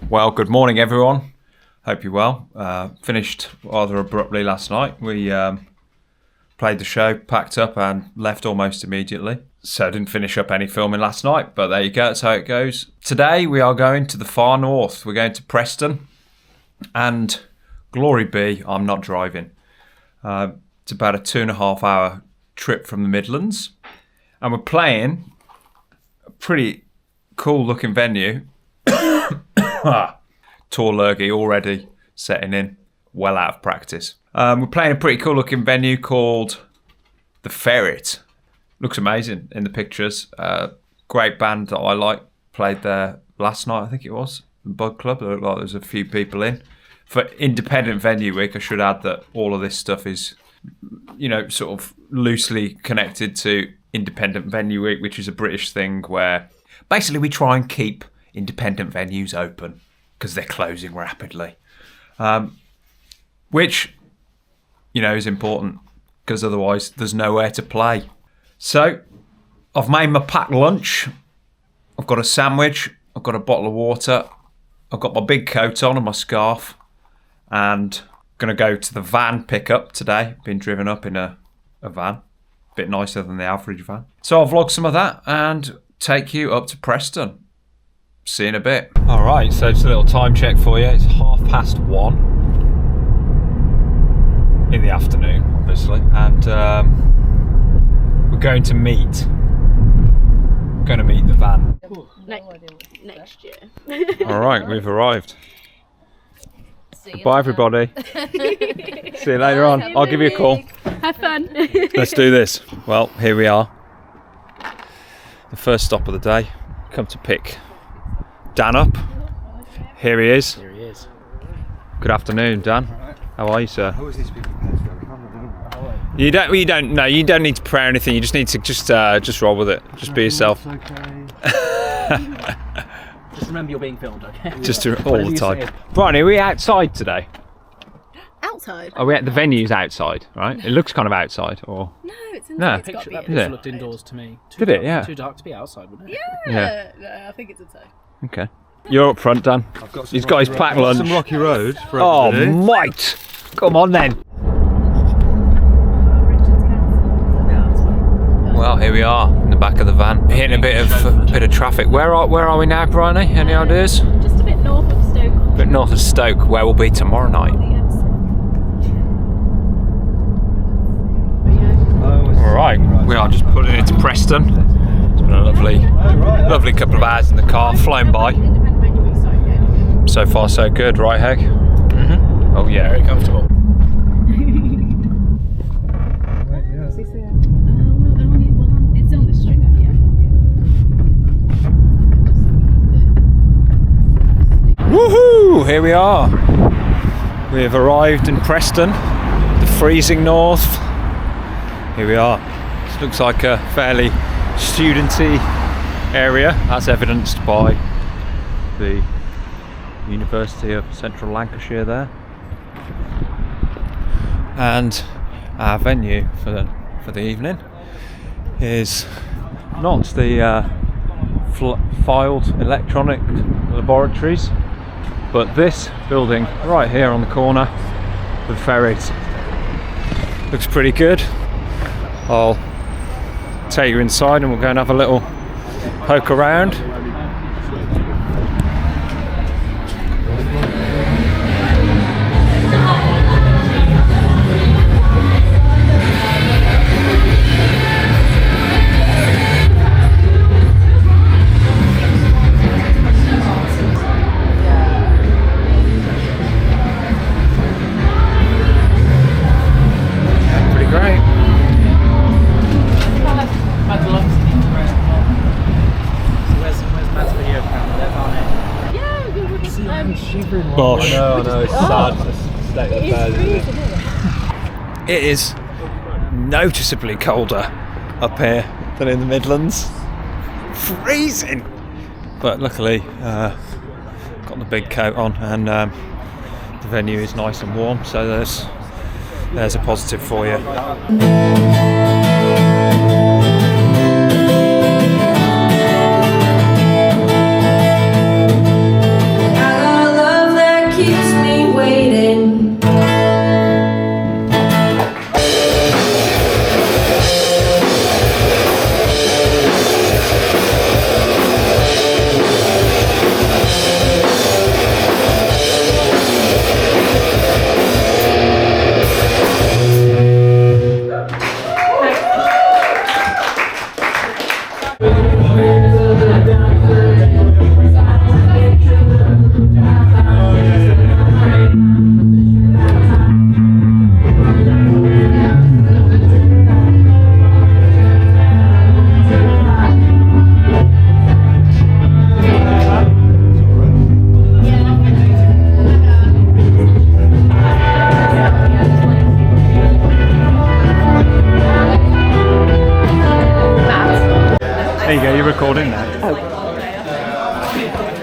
Well, good morning, everyone. Hope you're well. Finished rather abruptly last night. We played the show, packed up, and left almost immediately. So I didn't finish up any filming last night, but there you go. That's how it goes. Today we are going to the far north. We're going to Preston, and glory be, I'm not driving. It's about a 2.5 hour trip from the Midlands, and we're playing a pretty cool looking venue. Tour lurgy already setting in, well out of practice. We're playing a pretty cool looking venue called The Ferret. Looks amazing in the pictures. Great band that I like. Played there last night, I think it was. The Bug Club. It looked like there was a few people in. For Independent Venue Week, I should add that all of this stuff is, sort of loosely connected to Independent Venue Week, which is a British thing where basically we try and keep independent venues open because they're closing rapidly, which is important because otherwise there's nowhere to play. So I've made my packed lunch. I've got a sandwich, I've got a bottle of water, I've got my big coat on and my scarf, and gonna go to the van pickup today. Been driven up in a van, a bit nicer than the average van. So I'll vlog some of that and take you up to Preston. See you in a bit. All right, so just a little time check for you. It's 1:30 in the afternoon, obviously, and we're going to meet the van. Next year. All right, we've arrived. Bye, everybody. See you later on. I'll give you a call. Have fun. Let's do this. Well, here we are. The first stop of the day. Come to pick Dan up. Here he is. Here he is. Good afternoon, Dan. How are you, sir? Who is he speaking to? You don't need to prepare anything. You just need to just roll with it. Just be yourself. Okay. Just remember you're being filmed, okay? Just all the time. Bryony, are we outside today? Outside? Are we at the venue's outside, right? It looks kind of outside, or No, it's No. inside. It's got to be That Is picture it? looked indoors to me. Did it? Yeah. Too dark to be outside, wouldn't it? Yeah. No, I think it's inside. okay. You're up front, Dan. He's got his packed lunch. Some rocky road for Oh, everybody. mate! Come on then. Well, here we are in the back of the van, hitting a bit of traffic. Where are we now, Bryony? Any ideas? Just a bit north of Stoke. A bit north of Stoke, where we'll be tomorrow night. All right, we are just pulling into Preston. It's been a lovely couple of hours in the car, flown by. So far, so good, right, Heg? Mm-hmm. Oh yeah, very comfortable. It's on the string, Woohoo! Here we are. We have arrived in Preston, the freezing north. Here we are. This looks like a fairly studenty area, as evidenced by the University of Central Lancashire there. And our venue for the evening is not the filed electronic laboratories, but this building right here on the corner, the Ferret. Looks pretty good. I'll take you inside and we'll go and have a little poke around. Pretty great. Where's Matt's video camera? They're on it. Bosh. No, it's sad. It's state of affairs, isn't it? It is noticeably colder up here than in the Midlands. Freezing! But luckily, got the big coat on, and the venue is nice and warm, so there's a positive for you.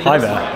Hi there.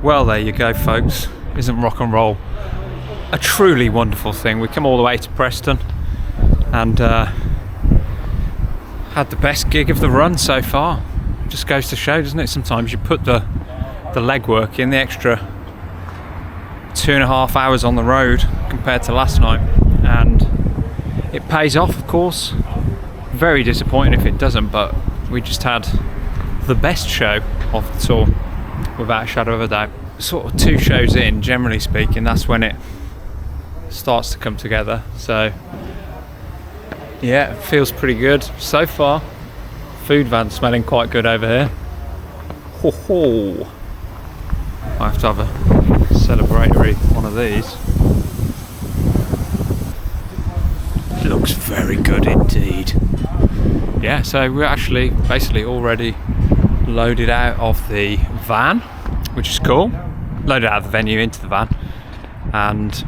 Well, there you go, folks. Isn't rock and roll a truly wonderful thing? We come all the way to Preston and had the best gig of the run so far. Just goes to show, doesn't it? Sometimes you put the legwork in, the extra 2.5 hours on the road compared to last night, and it pays off, of course. Very disappointing if it doesn't, but we just had the best show of the tour, without a shadow of a doubt. Sort of 2 shows in, generally speaking, that's when it starts to come together. So yeah, it feels pretty good so far. Food van smelling quite good over here. Ho ho! I have to have a celebratory one of these. looks very good indeed. Yeah, so we're actually basically already loaded out of the van, which is cool. Loaded out of the venue into the van and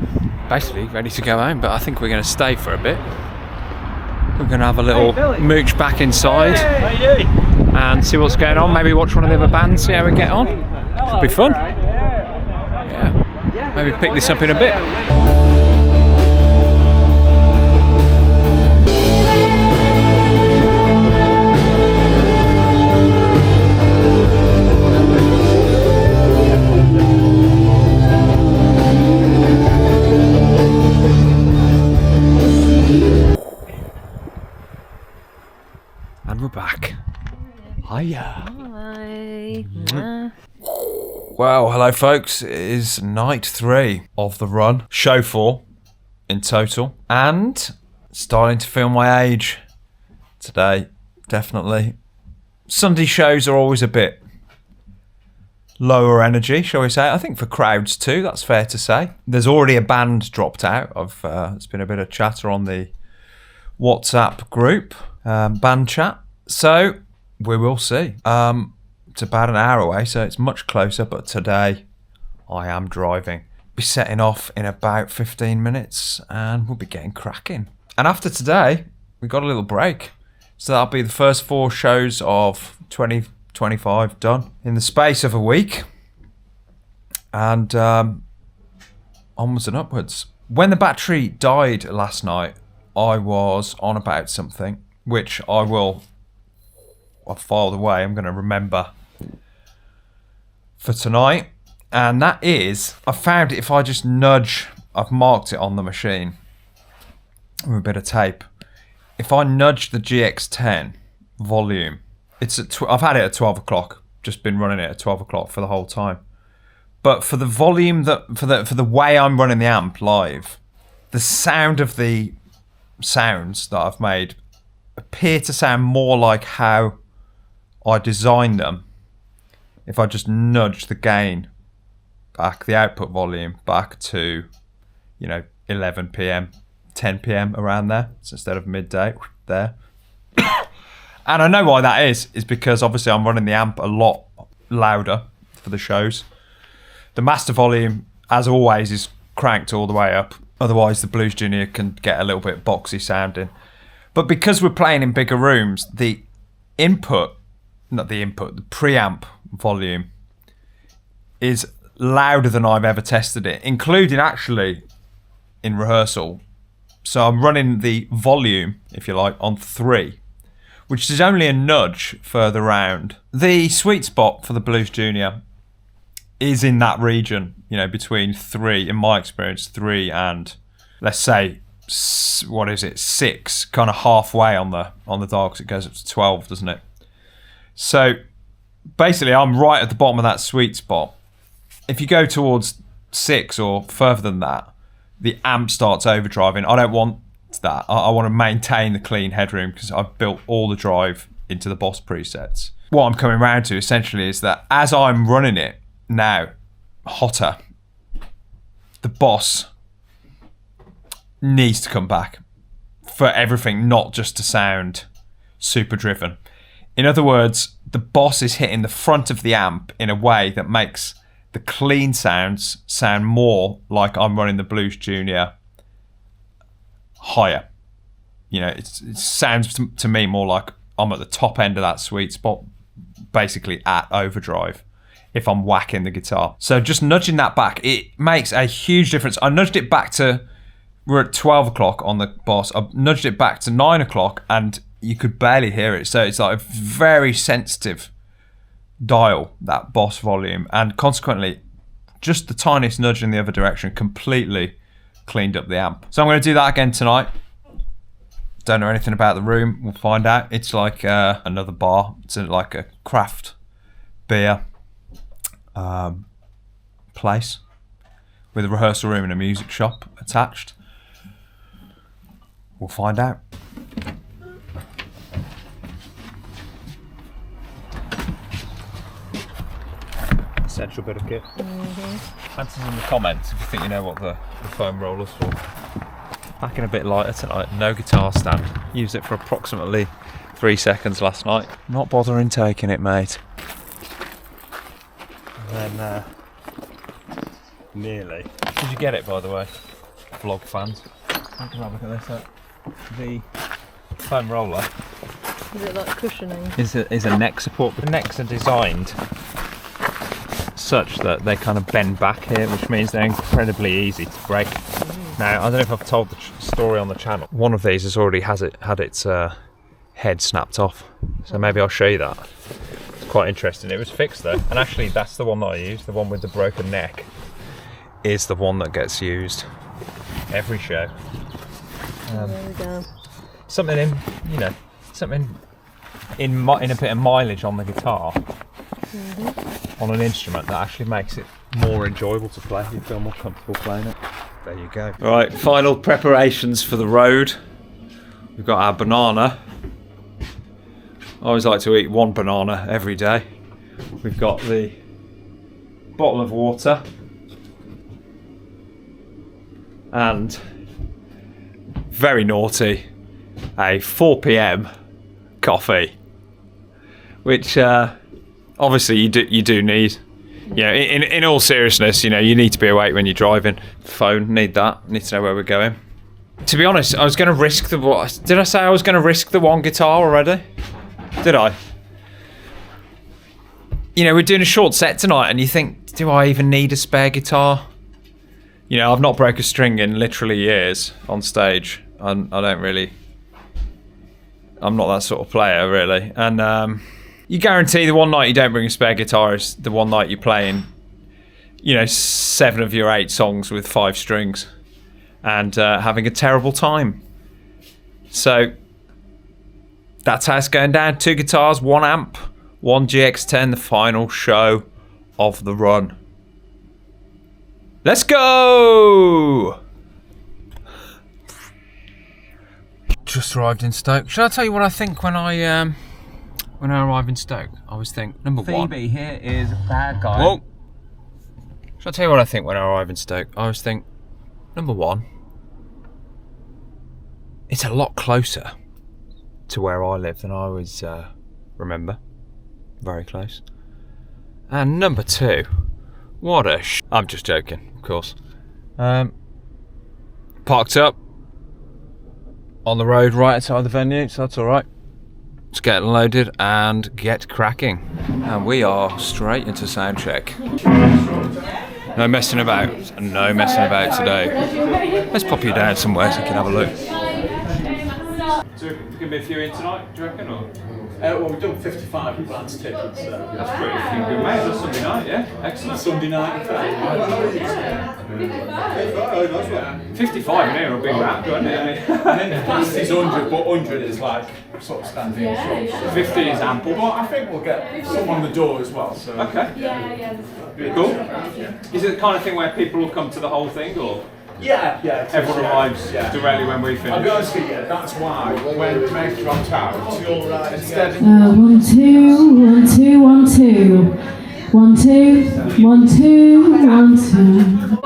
basically ready to go home, but I think we're going to stay for a bit. We're going to have a little mooch back inside and see what's going on. Maybe watch one of the other bands, see how we get on. Should be fun. Yeah, maybe pick this up in a bit. And we're back. Hiya. Hi. Well, hello folks. It is night 3 of the run. Show 4 in total. And starting to feel my age today, definitely. Sunday shows are always a bit lower energy, shall we say. I think for crowds too, that's fair to say. There's already a band dropped out. It's been a bit of chatter on the WhatsApp group. Band chat. So we will see. It's about an hour away, so it's much closer, but today I am driving. Be setting off in about 15 minutes and we'll be getting cracking. And after today, we got a little break. So that'll be the first 4 shows of 2025 done in the space of a week. And onwards and upwards. When the battery died last night, I was on about something, which I've filed away. I'm going to remember for tonight. And that is, I found if I just nudge, I've marked it on the machine with a bit of tape. If I nudge the GX-10 volume, it's at I've had it at 12 o'clock, just been running it at 12 o'clock for the whole time. But for the volume, for the way I'm running the amp live, the sound of the sounds that I've made appear to sound more like how I designed them if I just nudge the gain back, the output volume back to, 11 p.m, 10 p.m, around there. So instead of midday, there. And I know why that is because obviously I'm running the amp a lot louder for the shows. The master volume, as always, is cranked all the way up. Otherwise, the Blues Junior can get a little bit boxy sounding. But because we're playing in bigger rooms, the preamp volume is louder than I've ever tested it, including actually in rehearsal. So I'm running the volume, if you like, on 3, which is only a nudge further round. The sweet spot for the Blues Junior is in that region, between 3, in my experience, 3 and, let's say, 6, kind of halfway on the dial, because it goes up to 12, doesn't it? So basically I'm right at the bottom of that sweet spot. If you go towards 6 or further than that, the amp starts overdriving. I don't want that. I want to maintain the clean headroom because I've built all the drive into the Boss presets. What I'm coming around to essentially is that as I'm running it now hotter, the Boss needs to come back for everything, not just to sound super driven. In other words, the Boss is hitting the front of the amp in a way that makes the clean sounds sound more like I'm running the Blues Junior higher. It sounds to me more like I'm at the top end of that sweet spot, basically at overdrive, if I'm whacking the guitar. So just nudging that back, it makes a huge difference. I nudged it back to, we're at 12 o'clock on the Boss. I nudged it back to 9 o'clock and you could barely hear it. So it's like a very sensitive dial, that Boss volume. And consequently, just the tiniest nudge in the other direction completely cleaned up the amp. So I'm going to do that again tonight. Don't know anything about the room. We'll find out. It's like another bar. It's like a craft beer place with a rehearsal room and a music shop attached. We'll find out. Essential bit of kit. Answers in the comments if you think you know what the foam roller's for. Packing a bit lighter tonight. No guitar stand. Used it for approximately 3 seconds last night. Not bothering taking it, mate. And then, nearly. Did you get it, by the way? Vlog fans. Have a look at this. The foam roller Is it like cushioning? is a neck support. The necks are designed such that they kind of bend back here, which means they're incredibly easy to break. Now, I don't know if I've told the story on the channel. One of these has already had its head snapped off, so maybe I'll show you that. It's quite interesting. It was fixed though, and actually that's the one that I used. The one with the broken neck is the one that gets used every show. There we go. Something in, you know, something in a bit of mileage on the guitar, on an instrument that actually makes it more enjoyable to play. You feel more comfortable playing it. There you go. All right, final preparations for the road. We've got our banana. I always like to eat one banana every day. We've got the bottle of water and, very naughty, a 4 p.m. coffee, which obviously you do need. You know, in all seriousness, you know, you need to be awake when you're driving. Phone, need that. Need to know where we're going. To be honest, I was going to risk the what? Did I say I was going to risk the one guitar already? Did I? You know, we're doing a short set tonight, and you think, do I even need a spare guitar? You know, I've not broke a string in literally years on stage. I don't really. I'm not that sort of player, really. And you guarantee the one night you don't bring a spare guitar is the one night you're playing, you know, 7 of your 8 songs with 5 strings and having a terrible time. So that's how it's going down. 2 guitars, 1 amp, 1 GX-10, the final show of the run. Let's go! Just arrived in Stoke. Shall I tell you what I think when I arrive in Stoke? I always think, number one. Phoebe here is a bad guy. Whoa! Shall I tell you what I think when I arrive in Stoke? I always think, number one, it's a lot closer to where I live than I always remember. Very close. And number 2, what a I'm just joking, of course. Parked up on the road right outside the venue, so that's alright. Let's get loaded and get cracking. And we are straight into Soundcheck. No messing about. No messing about today. Let's pop you down somewhere so you can have a look. So, there's going to be a few in tonight, do you reckon? Or? Well, we've done 55 advance tickets, so... That's pretty good, mate. That's Sunday night, yeah? Excellent. Sunday night, 55 in here, a big rap, isn't it? and then past is 100, but 100 is like sort of standing short. 50 is ample. But I think we'll get some on the door as well, so... Okay. Cool. Is it the kind of thing where people will come to the whole thing, or...? Yeah. Everyone arrives directly when we finish. I'll be honest with you, that's why when the mates dropped out, instead of... 1 2 1 2 1 2 1 2 1 2 1 2.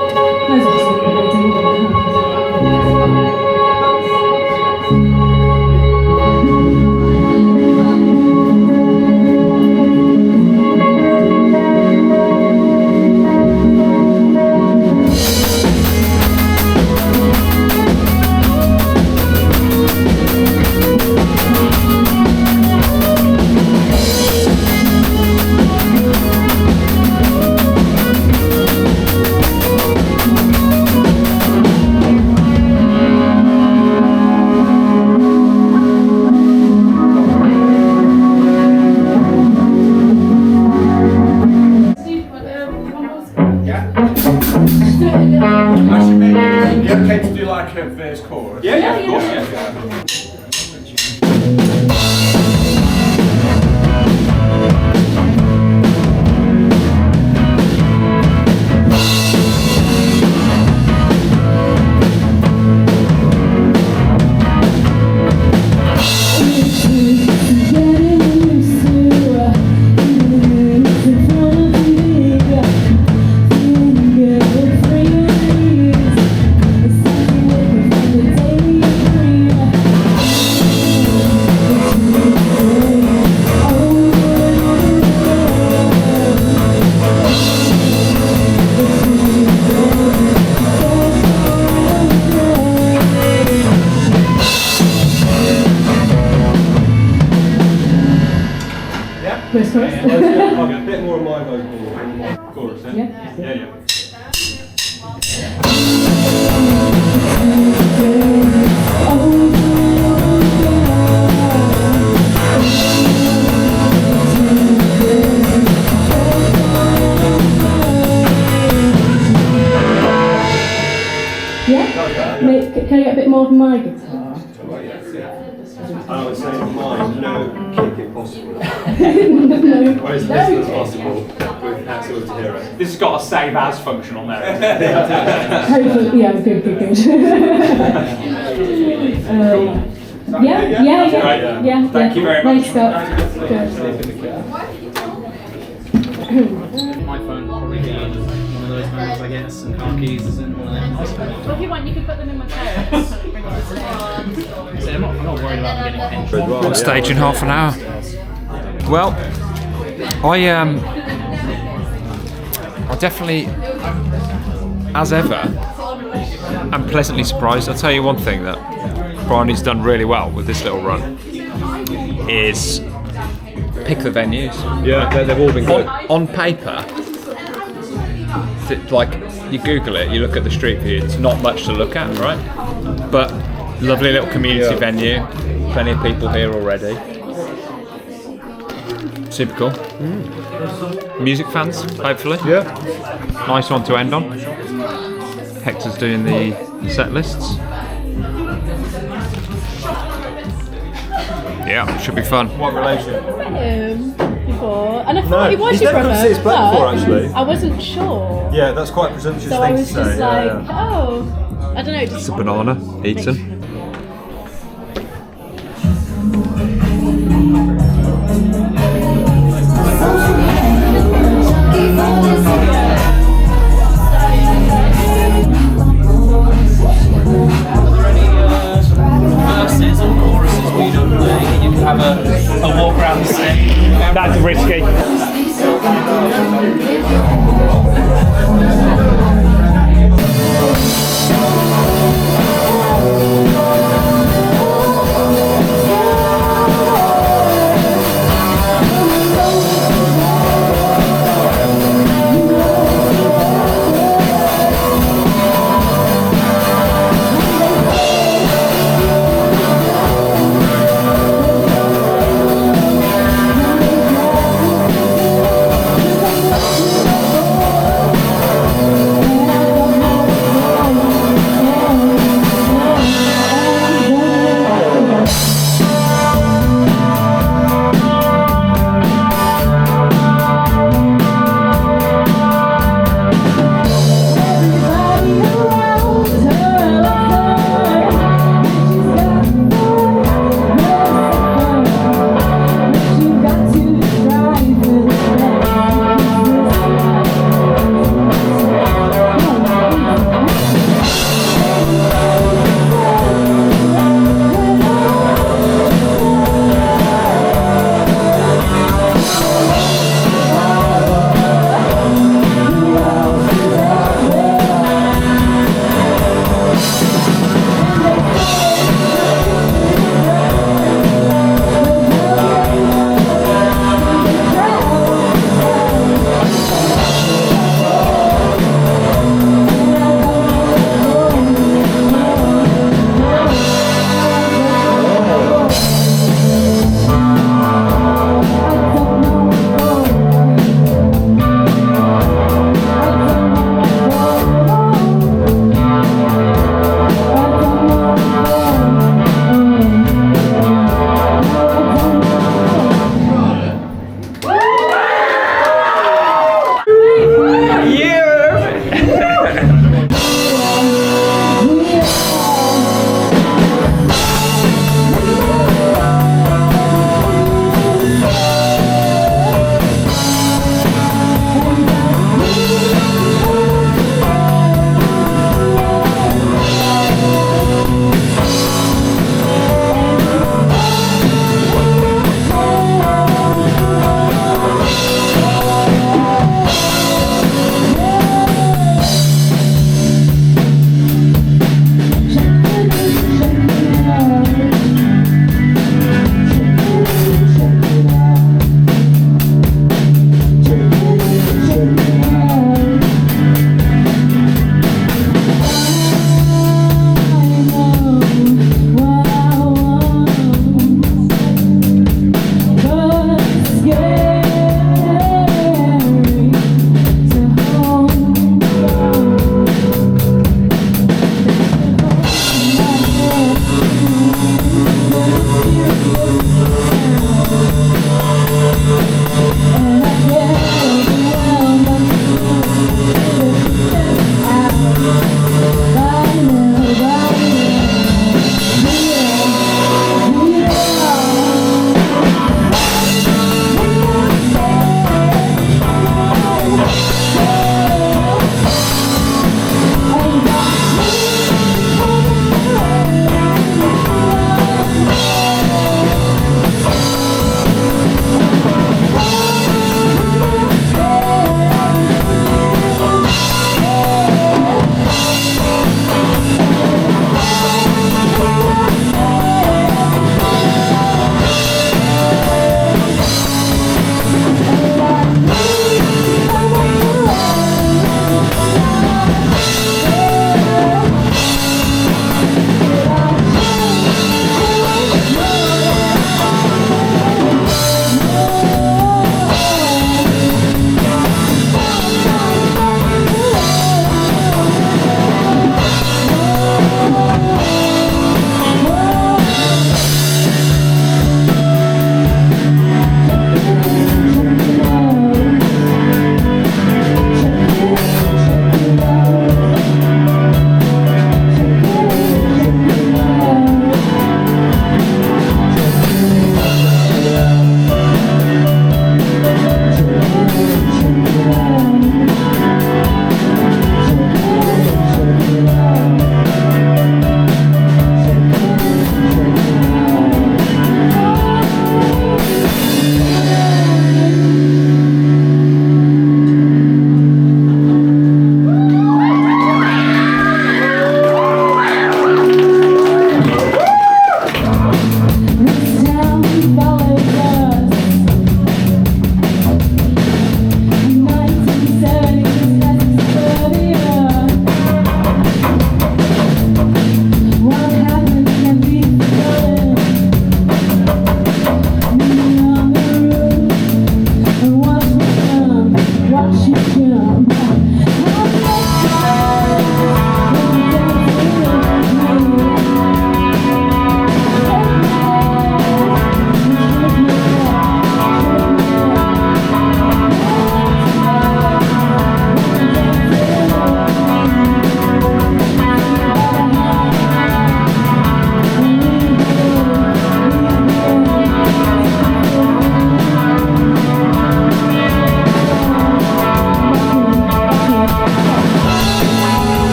Okay to do like a verse chorus? Yeah, of course, yeah. The day Verse chorus. A bit more of my vocal in my chorus, eh? Yeah. Yeah. Yeah? Can I get a bit more of my guitar? I would say mine, no kick if possible. No. Whereas this was possible with Axel to hear it. This has got a save as function on there. Hopefully, yeah, good. Yeah. Thank you very much. Nice stuff. Good. My phone will probably be one of those phones, I guess, and car keys is in one of them. Well, if you want, you can put them in my parents. So I'm not worried about them getting pinched. On stage in half an hour. Well, I definitely, as ever, am pleasantly surprised. I'll tell you one thing that Bryony's done really well with this little run is pick the venues. Yeah, they've all been good. On paper, like you Google it, you look at the street view, it's not much to look at, right? But lovely little community venue, plenty of people here already. Super cool. Music fans, hopefully. Yeah. Nice one to end on. Hector's doing the set lists. Yeah, should be fun. What relation? Before, and I thought he was he's your never brother. come to see us play but before, actually. I wasn't sure. Yeah, that's quite a presumptuous So I thing was to just say. like, yeah. oh, I don't know. It's Just a banana, eaten. Verses or choruses we don't play. You can have a walk around the set. That's risky.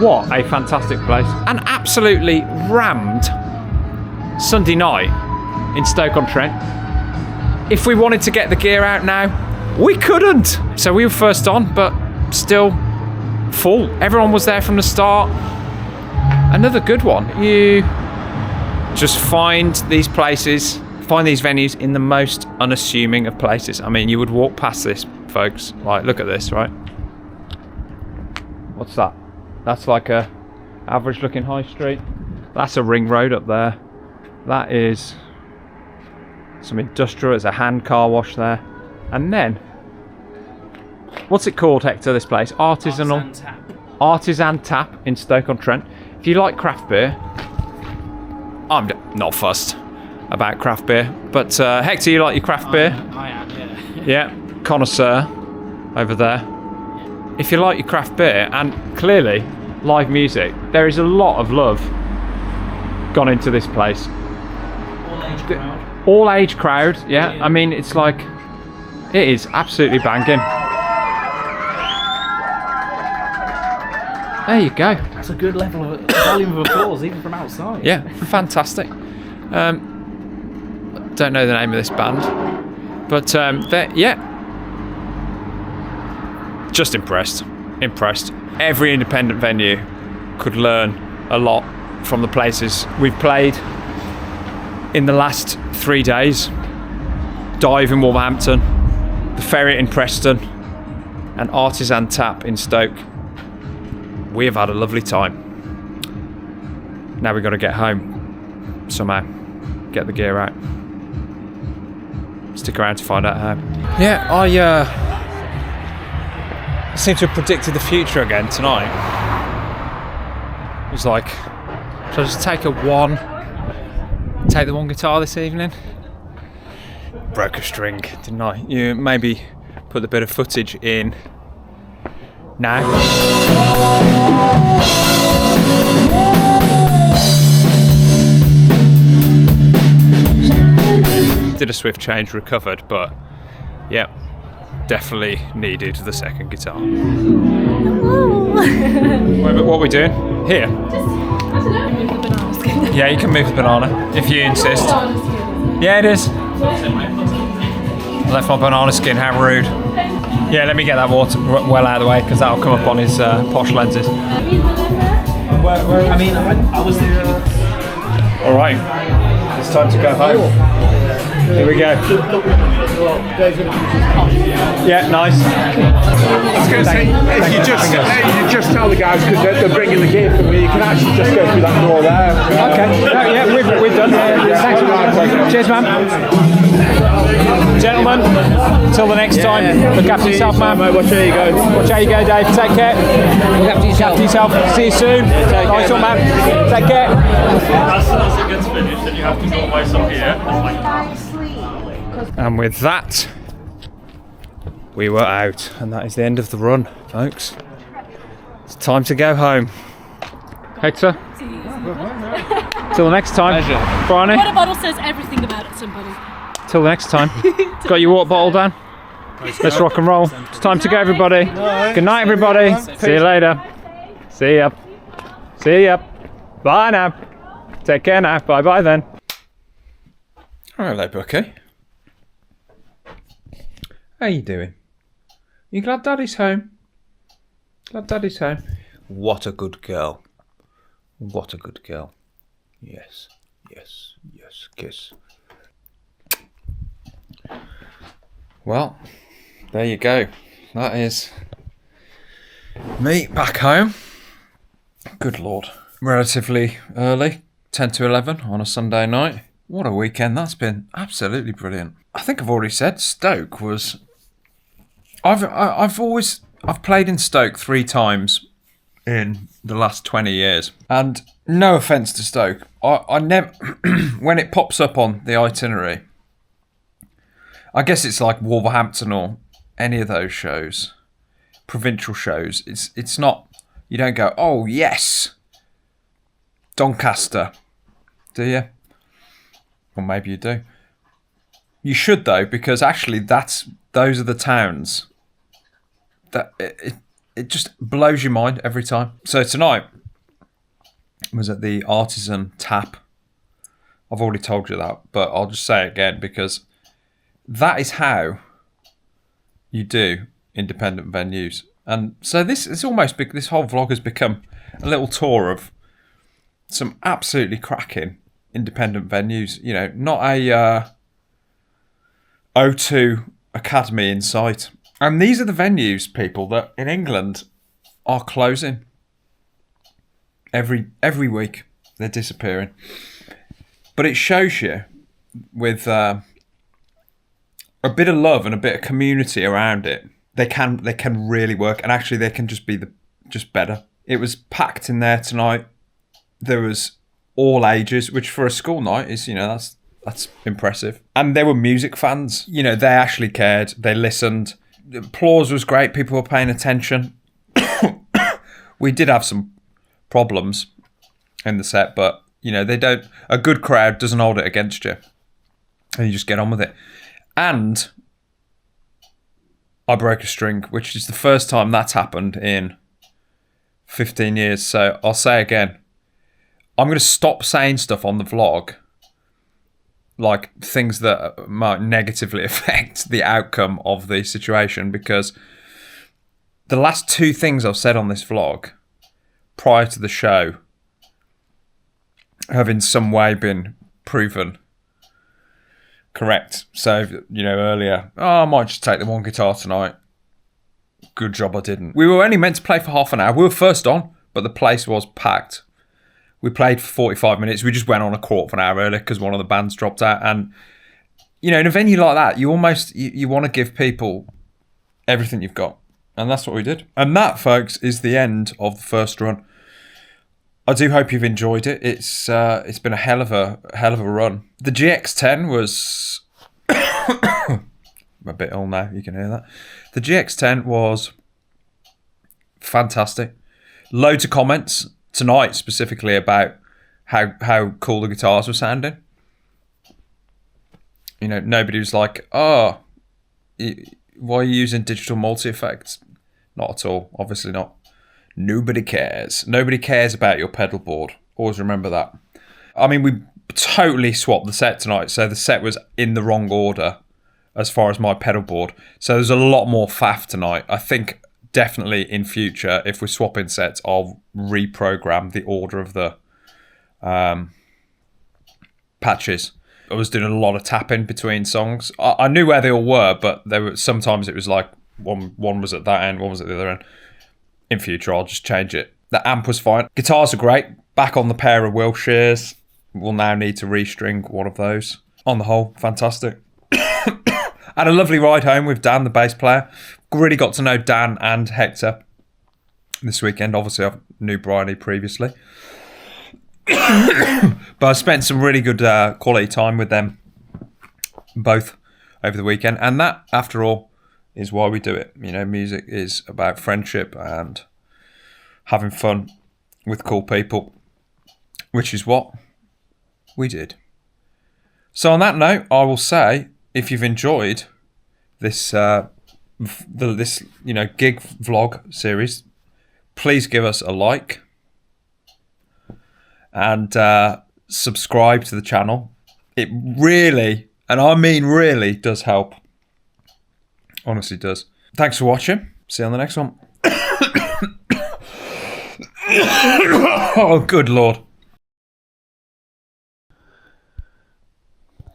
What a fantastic place. And absolutely rammed Sunday night in Stoke-on-Trent. If we wanted to get the gear out now, we couldn't. So we were first on, but still full. Everyone was there from the start. Another good one. You just find these places, find these venues in the most unassuming of places. I mean, you would walk past this, folks. Like, look at this, right? What's that? That's like a average looking high street. That's a ring road up there. That is some industrial. There's a hand car wash there. And then, what's it called, Hector, this place? Artisan Tap in Stoke-on-Trent. If you like craft beer, I'm not fussed about craft beer. But Hector, you like your craft beer? I am, yeah. Yeah, connoisseur over there. If you like your craft beer and clearly live music, there is a lot of love gone into this place. All age crowd, yeah. I mean, it's like, it is absolutely banging. There you go. That's a good level of volume of applause, even from outside. Yeah, fantastic. Don't know the name of this band, but yeah. Just impressed. Every independent venue could learn a lot from the places we've played in the last 3 days. Dive in Wolverhampton, the Ferret in Preston, and Artisan Tap in Stoke. We have had a lovely time. Now we've got to get home somehow. Get the gear out. Stick around to find out how. Yeah, I seem to have predicted the future again tonight. It was like, should I just take the one guitar this evening? Broke a string, didn't I? You maybe put the bit of footage in now. Did a swift change, recovered, but yeah, definitely needed the second guitar. What are we doing? Here? Yeah, you can move the banana if you insist. Yeah, it is. I left my banana skin, how rude. Yeah, let me get that water well out of the way because that'll come up on his posh lenses. I mean, I was there. Alright, it's time to go home. Here we go. Yeah, nice. I was going to say, if you just tell the guys, because they're bringing the gear for me, you can actually just go through that door there. Okay, yeah, we're done. Thanks for that. Cheers, man. Gentlemen, until the next time, look after yourself, man. Watch how you go. Watch how you go, Dave. Take care. Look after yourself. See you soon. Nice one, man. Take care. As soon as it gets finished, then you have to go buy some here. And with that, we were out, and that is the end of the run, folks. It's time to go home. Hector? Till the next time. Pleasure. Bryony? Water bottle says everything about somebody. Till the next time. Got your water bottle down? Let's rock and roll. It's time to go, everybody. Good night, everybody. See you later. See ya. Bye now. Take care now. Bye then. Hello, Bucky. How you doing? You glad Daddy's home? Glad Daddy's home? What a good girl. What a good girl. Yes. Kiss. Well, there you go. That is me back home. Good Lord. Relatively early, 10 to 11 on a Sunday night. What a weekend that's been. Absolutely brilliant. I think I've already said Stoke was... I've played in Stoke 3 times in the last 20 years. And no offence to Stoke, I never... when it pops up on the itinerary, I guess it's like Wolverhampton or any of those shows, provincial shows. It's not... You don't go, oh yes, Doncaster, do you? Or maybe you do. You should though, because actually those are the towns that it just blows your mind every time. So tonight was at the Artisan Tap. I've already told you that, but I'll just say it again because that is how you do independent venues. And so this whole vlog has become a little tour of some absolutely cracking independent venues. You know, not a O2 Academy in sight. And these are the venues, people, that in England are closing. Every week they're disappearing. But it shows you with a bit of love and a bit of community around it, they can really work, and actually they can just be just better. It was packed in there tonight. There was all ages, which for a school night is, you know, that's impressive. And there were music fans. You know, they actually cared. They listened. The applause was great. People were paying attention. We did have some problems in the set, but you know, a good crowd doesn't hold it against you. And you just get on with it. And I broke a string, which is the first time that's happened in 15 years. So I'll say again, I'm going to stop saying stuff on the vlog, like things that might negatively affect the outcome of the situation, because the last two things I've said on this vlog prior to the show have in some way been proven correct. So, you know, earlier, I might just take the one guitar tonight. Good job I didn't. We were only meant to play for half an hour. We were first on, but the place was packed. We played for 45 minutes. We just went on a quarter of an hour earlier because one of the bands dropped out. And, you know, in a venue like that, you almost, you want to give people everything you've got. And that's what we did. And that, folks, is the end of the first run. I do hope you've enjoyed it. It's been a hell of a run. The GX-10 was I'm a bit ill now. You can hear that. The GX-10 was fantastic. Loads of comments tonight specifically about how cool the guitars were sounding. You know, nobody was like, "Oh, why are you using digital multi-effects?" Not at all. Obviously not. Nobody cares. Nobody cares about your pedal board. Always remember that. I mean, we totally swapped the set tonight. So the set was in the wrong order as far as my pedal board. So there's a lot more faff tonight. I think definitely in future, if we're swapping sets, I'll reprogram the order of the patches. I was doing a lot of tapping between songs. I knew where they all were, but sometimes it was like one was at that end, one was at the other end. In future, I'll just change it. The amp was fine. Guitars are great. Back on the pair of Wilshire's. We'll now need to restring one of those. On the whole, fantastic. Had a lovely ride home with Dan, the bass player. Really got to know Dan and Hector this weekend. Obviously, I knew Bryony previously. But I spent some really good quality time with them both over the weekend. And that, after all, is why we do it. You know, music is about friendship and having fun with cool people, which is what we did. So on that note, I will say, if you've enjoyed this this gig vlog series, please give us a like and subscribe to the channel. It really, and I mean really, does help. Honestly does. Thanks for watching. See you on the next one. Oh, good lord.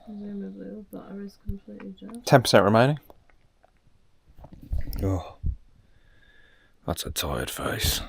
Presumably the butter is completely dry. 10% remaining. Oh, that's a tired face.